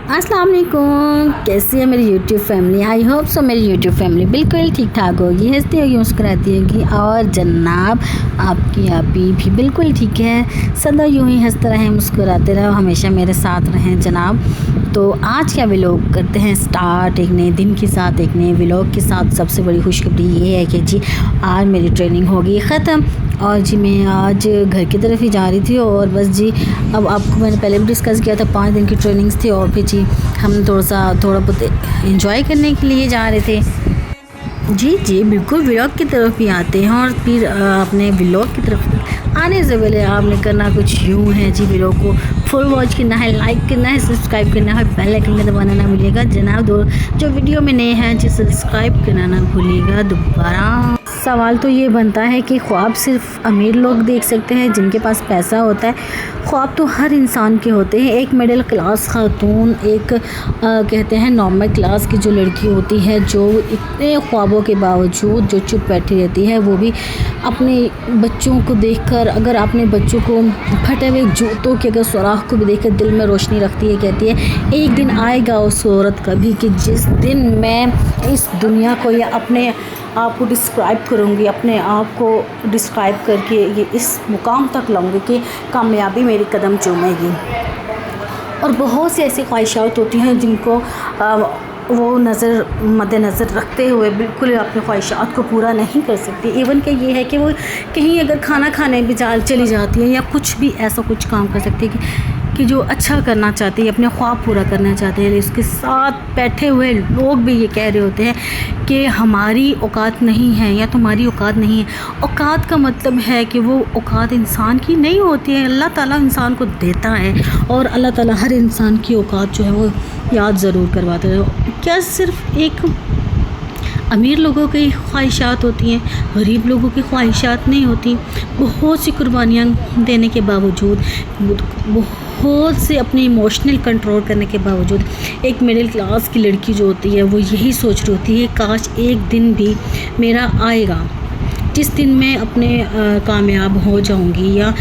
अस्सलाम वालेकुम। कैसी है मेरी YouTube family? I hope so मेरी यूट्यूब फैमिली बिल्कुल ठीक ठाक होगी, हंसती होगी, मुस्कुराती होगी। और जनाब आपकी आपी भी बिल्कुल ठीक है। सदा यूँ ही हंसते रहें, मुस्कुराते रहो, हमेशा मेरे साथ रहें जनाब। तो आज क्या व्लॉग करते हैं स्टार्ट एक नए दिन के साथ, एक नए व्लॉग के साथ। सबसे बड़ी खुशखबरी ये है कि जी आज मेरी ट्रेनिंग होगी ख़त्म और जी मैं आज घर की तरफ ही जा रही थी। और बस जी अब आपको मैंने पहले भी डिस्कस किया था, 5 दिन की ट्रेनिंग्स थी और फिर जी हम थोड़ा बहुत इंजॉय करने के लिए जा रहे थे। जी बिल्कुल व्लॉग की तरफ ही आते हैं। और फिर अपने व्लॉग की तरफ आने से पहले आपने करना कुछ यूँ है जी, व्लॉग को फुल वॉच करना है, लाइक करना है, सब्सक्राइब करना है, बेल आइकन का दबाना ना भूलिएगा जनाब। जो वीडियो में नए हैं जी सब्सक्राइब करना ना भूलिएगा दोबारा। सवाल तो ये बनता है कि ख्वाब सिर्फ अमीर लोग देख सकते हैं जिनके पास पैसा होता है। ख्वाब तो हर इंसान के होते हैं। एक मिडिल क्लास खातून, एक कहते हैं नॉर्मल क्लास की जो लड़की होती है, जो इतने ख्वाबों के बावजूद जो चुप बैठी रहती है, वो भी अपने बच्चों को देखकर, अगर अपने बच्चों को फटे हुए जूतों के अगर सुराख को भी देखकर दिल में रोशनी रखती है, कहती है एक दिन आएगा उस औरत का भी कि जिस दिन मैं इस दुनिया को या अपने आप को डिस्क्राइब करूँगी, अपने आप को डिस्क्राइब करके ये इस मुकाम तक लाऊंगी कि कामयाबी मेरी कदम चूमेगी। और बहुत सी ऐसी ख्वाहिशात होती हैं जिनको वो मद्देनज़र रखते हुए बिल्कुल अपनी ख्वाहिशात को पूरा नहीं कर सकती। इवन कि ये है कि वो कहीं अगर खाना खाने भी चली जाती है या कुछ भी ऐसा कुछ काम कर सकती है कि जो अच्छा करना चाहती है, अपने ख्वाब पूरा करना चाहते हैं। इसके साथ बैठे हुए लोग भी ये कह रहे होते हैं कि हमारी औकात नहीं है या तुम्हारी औकात नहीं है। औकात का मतलब है कि वो औकात इंसान की नहीं होती है, अल्लाह ताला इंसान को देता है और अल्लाह ताला हर इंसान की औकात जो है वो याद ज़रूर करवाता है। क्या सिर्फ एक अमीर लोगों की ख्वाहिशात होती हैं, गरीब लोगों की ख्वाहिशात नहीं होती। बहुत सी कुर्बानियाँ देने के बावजूद, बहुत से अपने इमोशनल कंट्रोल करने के बावजूद एक मिडिल क्लास की लड़की जो होती है वो यही सोच रही होती है काश एक दिन भी मेरा आएगा जिस दिन मैं अपने कामयाब हो जाऊंगी। या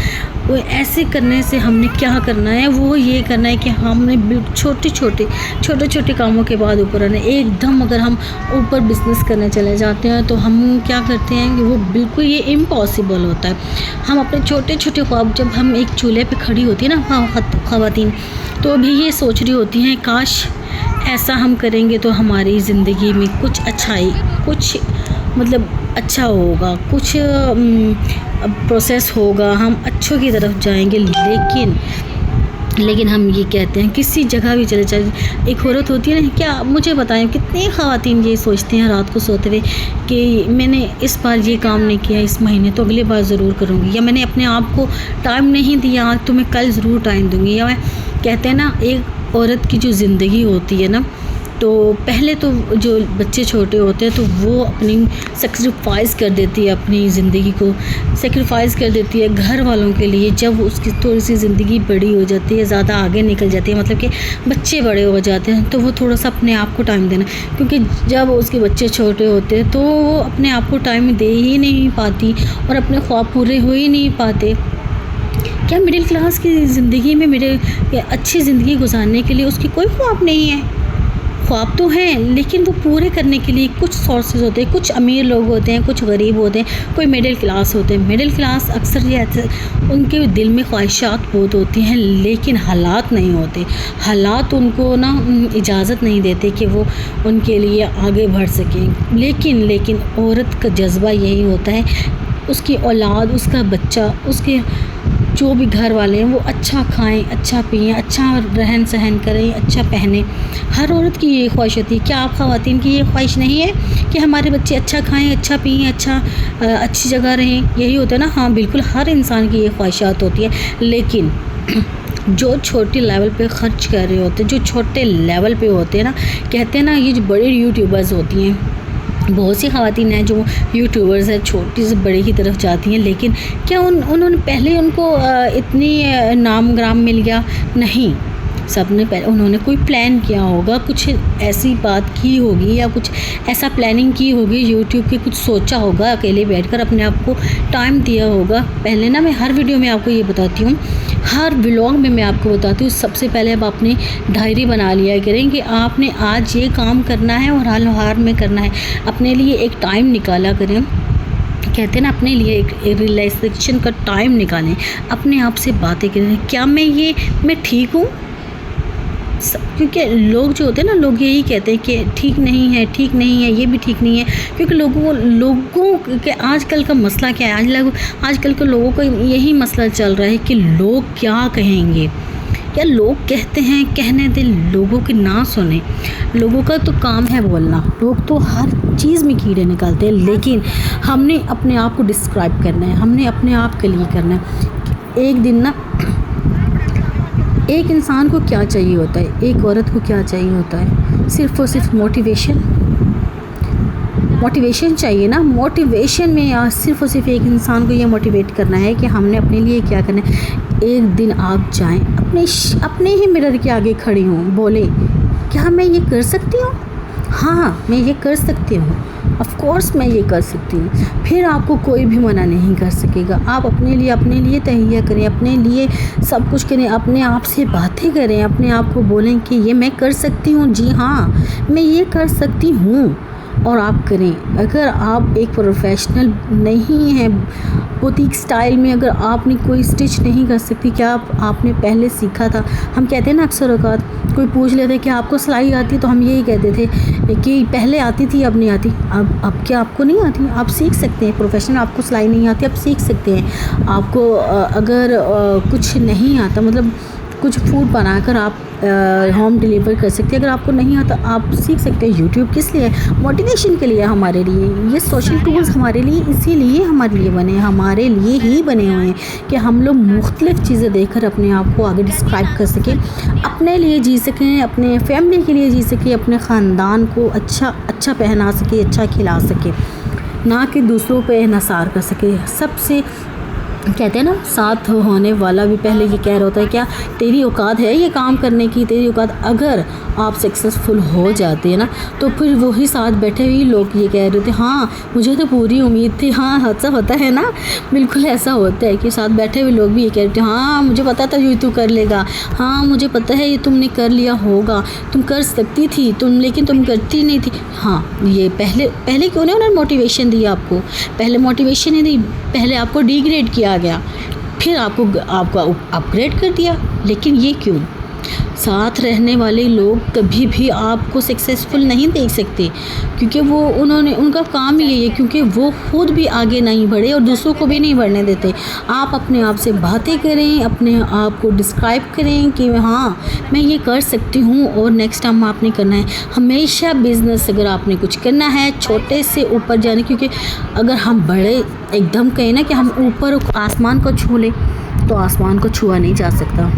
वो ऐसे करने से हमने क्या करना है, वो ये करना है कि हमने छोटे छोटे कामों के बाद ऊपर आना। एकदम अगर हम ऊपर बिजनेस करने चले जाते हैं तो हम क्या करते हैं कि वो बिल्कुल ये इम्पॉसिबल होता है। हम अपने छोटे छोटे ख्वाब, जब हम एक चूल्हे पे खड़ी होती है ना ख़वातीन, तो भी ये सोच रही होती हैं काश ऐसा हम करेंगे तो हमारी ज़िंदगी में कुछ अच्छाई, कुछ मतलब अच्छा होगा, कुछ प्रोसेस होगा, हम अच्छों की तरफ जाएंगे। लेकिन हम ये कहते हैं किसी जगह भी चले जाए, एक औरत होती है ना, क्या मुझे बताएं कितनी ख़वातीन ये सोचते हैं रात को सोते हुए कि मैंने इस बार ये काम नहीं किया इस महीने तो अगली बार ज़रूर करूँगी, या मैंने अपने आप को टाइम नहीं दिया तो मैं कल ज़रूर टाइम दूँगी। या कहते हैं ना एक औरत की जो ज़िंदगी होती है ना, तो पहले तो जो बच्चे छोटे होते हैं तो वो अपनी सेक्रीफाइस कर देती है, अपनी ज़िंदगी को सेक्रीफाइस कर देती है घर वालों के लिए। जब उसकी थोड़ी सी ज़िंदगी बड़ी हो जाती है, ज़्यादा आगे निकल जाती है, मतलब कि बच्चे बड़े हो जाते हैं, तो वो थोड़ा सा अपने आप को टाइम देना, क्योंकि जब उसके बच्चे छोटे होते हैं तो वो अपने आप को टाइम दे ही नहीं पाती और अपने ख्वाब पूरे हो ही नहीं पाते। क्या मिडिल क्लास की ज़िंदगी में अच्छी ज़िंदगी गुजारने के लिए उसकी कोई ख्वाब नहीं है? ख्वाब तो हैं, लेकिन वो पूरे करने के लिए कुछ सोर्सेज होते हैं। कुछ अमीर लोग होते हैं, कुछ गरीब होते हैं, कोई मिडिल क्लास होते हैं। मिडिल क्लास अक्सर ये उनके दिल में ख्वाहिशात बहुत होती हैं, लेकिन हालात नहीं होते। हालात उनको ना इजाज़त नहीं देते कि वो उनके लिए आगे बढ़ सकें। लेकिन औरत का जज्बा यही होता है, उसकी औलाद, उसका बच्चा, उसके जो भी घर वाले हैं वो अच्छा खाएं, अच्छा पिएं, अच्छा रहन सहन करें, अच्छा पहने। हर औरत की ये ख्वाहिश होती है। क्या आप ख़वातीन की ये ख्वाहिश नहीं है कि हमारे बच्चे अच्छा खाएं, अच्छा पिएं, अच्छी जगह रहें? यही होता है ना। हाँ बिल्कुल, हर इंसान की ये ख्वाहिशात होती है। लेकिन जो छोटे लेवल पे ख़र्च कर रहे होते हैं, जो छोटे लेवल पे होते हैं ना, कहते हैं ना ये जो बड़े यूट्यूबर्स होती हैं, बहुत सी ख़वातीन हैं जो यूट्यूबर्स हैं, छोटी से बड़े की तरफ जाती हैं, लेकिन क्या उन्होंने पहले उनको इतनी नाम ग्राम मिल गया? नहीं, सबने पहले उन्होंने कोई प्लान किया होगा, कुछ ऐसी बात की होगी या कुछ ऐसा प्लानिंग की होगी, यूट्यूब के कुछ सोचा होगा, अकेले बैठकर अपने आप को टाइम दिया होगा। पहले ना मैं हर वीडियो में आपको ये बताती हूँ, हर व्लॉग में मैं आपको बताती हूँ, सबसे पहले अब अपनी डायरी बना लिया करें कि आपने आज ये काम करना है और हाल हार में करना है। अपने लिए एक टाइम निकाला करें, कहते हैं ना, अपने लिए एक रिलैक्सेशन का टाइम निकालें, अपने आप से बातें करें, क्या मैं ठीक हूँ। क्योंकि लोग जो होते हैं ना, लोग यही कहते हैं कि ठीक नहीं है, ठीक नहीं है, ये भी ठीक नहीं है। क्योंकि लोगों के आजकल का मसला क्या है, आजकल के लोगों का यही मसला चल रहा है कि लोग क्या कहेंगे, या लोग कहते हैं, कहने दें, लोगों की ना सुने। लोगों का तो काम है बोलना, लोग तो हर चीज़ में कीड़े निकालते हैं, लेकिन हमने अपने आप को डिस्क्राइब करना है, हमने अपने आप के लिए करना है। एक दिन ना, एक इंसान को क्या चाहिए होता है, एक औरत को क्या चाहिए होता है, सिर्फ़ और सिर्फ मोटिवेशन चाहिए ना। मोटिवेशन में सिर्फ़ और सिर्फ एक इंसान को ये मोटिवेट करना है कि हमने अपने लिए क्या करना है। एक दिन आप जाएं, अपने ही मिरर के आगे खड़ी हूँ, बोले क्या मैं ये कर सकती हूँ, हाँ मैं ये कर सकती हूँ, ऑफ कोर्स मैं ये कर सकती हूँ। फिर आपको कोई भी मना नहीं कर सकेगा। आप अपने लिए तहैया करें, अपने लिए सब कुछ करें, अपने आप से बातें करें, अपने आप को बोलें कि ये मैं कर सकती हूँ, जी हाँ मैं ये कर सकती हूँ, और आप करें। अगर आप एक प्रोफेशनल नहीं हैं बुटीक स्टाइल में, अगर आपने कोई स्टिच नहीं कर सकती, क्या आपने पहले सीखा था। हम कहते हैं ना, अक्सर औकात कोई पूछ लेते कि आपको सिलाई आती है, तो हम यही कहते थे कि पहले आती थी, अब नहीं आती। अब क्या आपको नहीं आती, आप सीख सकते हैं। प्रोफेशनल आपको सिलाई नहीं आती, आप सीख सकते हैं। आपको अगर कुछ नहीं आता, मतलब कुछ फूड बनाकर आप होम डिलीवर कर सकते हैं, अगर आपको नहीं आता आप सीख सकते हैं। यूट्यूब किस लिए है, मोटिवेशन के लिए हमारे लिए। ये सोशल टूल्स हमारे लिए इसीलिए हमारे लिए बने, हमारे लिए ही बने हुए हैं कि हम लोग मुख्तलिफ़ चीज़ें देखकर अपने आप को आगे डिस्क्राइब कर सकें, अपने लिए जी सकें, अपने फैमिली के लिए जी सकें, अपने ख़ानदान को अच्छा पहना सके, अच्छा खिला सके, ना कि दूसरों पे इन्हिसार कर सके। सबसे कहते हैं ना, साथ होने वाला भी पहले ये कह रहा होता है, क्या तेरी औकात है ये काम करने की, तेरी औकात। अगर आप सक्सेसफुल हो जाते हैं ना, तो फिर वही साथ बैठे हुए लोग ये कह रहे थे, हाँ मुझे तो पूरी उम्मीद थी। हाँ ऐसा होता है ना, बिल्कुल ऐसा होता है कि साथ बैठे हुए लोग भी ये कह रहे थे, हाँ मुझे पता था ये तू कर लेगा, हाँ मुझे पता है ये तुमने कर लिया होगा, तुम कर सकती थी तुम, लेकिन तुम करती नहीं थी। हाँ ये पहले क्यों नहीं उन्होंने मोटिवेशन दी आपको, पहले मोटिवेशन नहीं दी, पहले आपको डिग्रेड किया गया, फिर आपको अपग्रेड कर दिया। लेकिन ये क्यों? साथ रहने वाले लोग कभी भी आपको सक्सेसफुल नहीं देख सकते, क्योंकि उनका काम ही यही है, क्योंकि वो खुद भी आगे नहीं बढ़े और दूसरों को भी नहीं बढ़ने देते। आप अपने आप से बातें करें, अपने आप को डिस्क्राइब करें कि हाँ मैं ये कर सकती हूँ, और नेक्स्ट टाइम आपने करना है। हमेशा बिज़नेस अगर आपने कुछ करना है, छोटे से ऊपर जाने, क्योंकि अगर हम बड़े एकदम कहें ना कि हम ऊपर आसमान को छू लें, तो आसमान को छुआ नहीं जा सकता।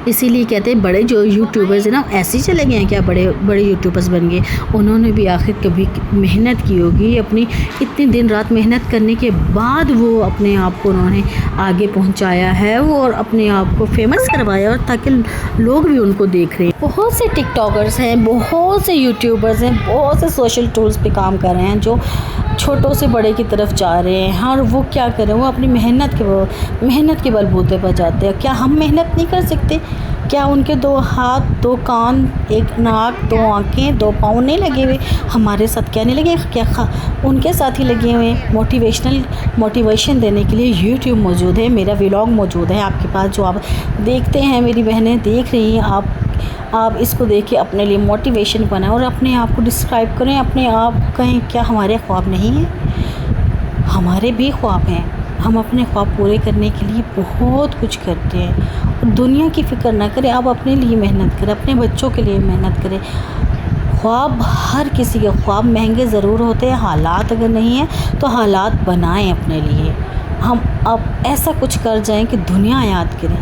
इसीलिए कहते हैं बड़े जो यूट्यूबर्स हैं ना, ऐसे ही चले गए हैं क्या, बड़े यूट्यूबर्स बन गए। उन्होंने भी आखिर कभी मेहनत की होगी, अपनी इतनी दिन रात मेहनत करने के बाद वो अपने आप को उन्होंने आगे पहुंचाया है, वो और अपने आप को फेमस करवाया, और ताकि लोग भी उनको देख रहे हैं। बहुत से टिकटॉकर्स हैं, बहुत से यूट्यूबर्स हैं, बहुत से सोशल टूल्स पे काम कर रहे हैं, जो छोटों से बड़े की तरफ जा रहे हैं। और वो क्या करें, वो अपनी मेहनत के बलबूते पर जाते हैं। क्या हम मेहनत नहीं कर सकते? क्या उनके 2 हाथ, 2 कान, 1 नाक, 2 आँखें, 2 पाँव नहीं लगे हुए? हमारे साथ क्या नहीं लगे, क्या उनके साथ ही लगे हुए हैं। मोटिवेशन देने के लिए यूट्यूब मौजूद है, मेरा व्लॉग मौजूद है आपके पास, जो आप देखते हैं, मेरी बहनें देख रही हैं। आप इसको देख के अपने लिए मोटिवेशन बनाएं और अपने आप को डिस्क्राइब करें, अपने आप कहें क्या हमारे ख्वाब नहीं हैं? हमारे भी ख्वाब हैं। हम अपने ख्वाब पूरे करने के लिए बहुत कुछ करते हैं, और दुनिया की फ़िक्र ना करें, आप अपने लिए मेहनत करें, अपने बच्चों के लिए मेहनत करें। ख्वाब हर किसी के ख्वाब महंगे ज़रूर होते हैं, हालात अगर नहीं है तो हालात बनाएं अपने लिए। हम अब ऐसा कुछ कर जाएं कि दुनिया याद करें।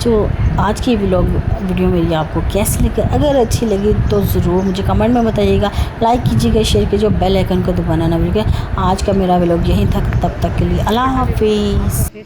जो आज की वीडियो मेरी आपको कैसी लगी, अगर अच्छी लगी तो ज़रूर मुझे कमेंट में बताइएगा, लाइक कीजिएगा, शेयर कीजिएगा, बेल आइकन को दबाना ना भूलिएगा। आज का मेरा व्लॉग यहीं था, तब तक के लिए अल्लाह हाफिज़।